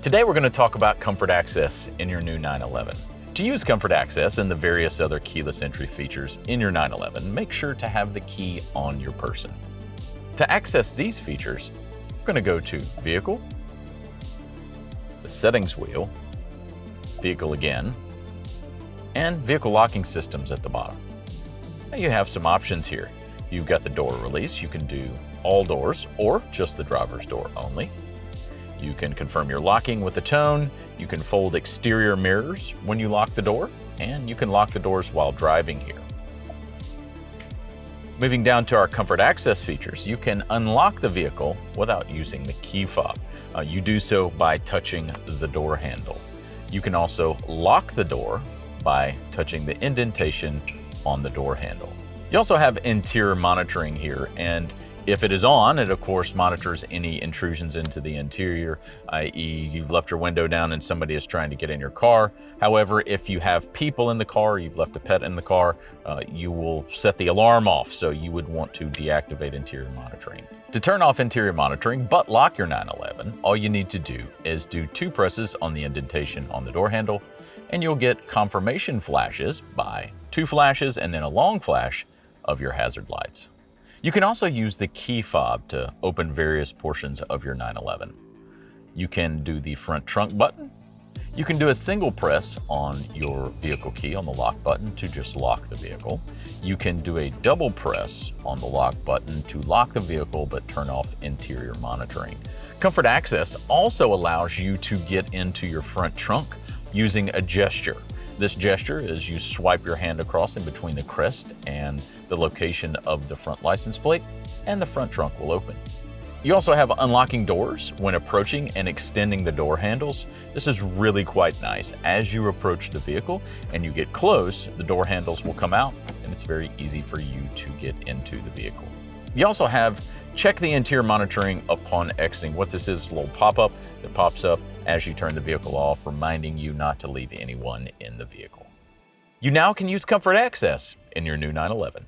Today we're going to talk about Comfort Access in your new 911. To use Comfort Access and the various other keyless entry features in your 911, make sure to have the key on your person. To access these features, we're going to go to Vehicle, the Settings wheel, Vehicle again, and Vehicle Locking Systems at the bottom. Now you have some options here. You've got the door release. You can do all doors or just the driver's door only. You can confirm your locking with the tone. You can fold exterior mirrors when you lock the door, and you can lock the doors while driving here. Moving down to our Comfort Access features, you can unlock the vehicle without using the key fob. You do so by touching the door handle. You can also lock the door by touching the indentation on the door handle. You also have interior monitoring here, and if it is on, it of course monitors any intrusions into the interior, i.e. you've left your window down and somebody is trying to get in your car. However, if you have people in the car, you've left a pet in the car, you will set the alarm off, so you would want to deactivate interior monitoring. To turn off interior monitoring but lock your 911, all you need to do is do 2 presses on the indentation on the door handle, and you'll get confirmation flashes by 2 flashes and then a long flash of your hazard lights. You can also use the key fob to open various portions of your 911. You can do the front trunk button. You can do a single press on your vehicle key on the lock button to just lock the vehicle. You can do a double press on the lock button to lock the vehicle but turn off interior monitoring. Comfort Access also allows you to get into your front trunk using a gesture. This gesture is you swipe your hand across in between the crest and the location of the front license plate, and the front trunk will open. You also have unlocking doors when approaching and extending the door handles. This is really quite nice. As you approach the vehicle and you get close, the door handles will come out, and it's very easy for you to get into the vehicle. You also have check the interior monitoring upon exiting. What this is a little pop-up that pops up as you turn the vehicle off, reminding you not to leave anyone in the vehicle. You now can use Comfort Access in your new 911.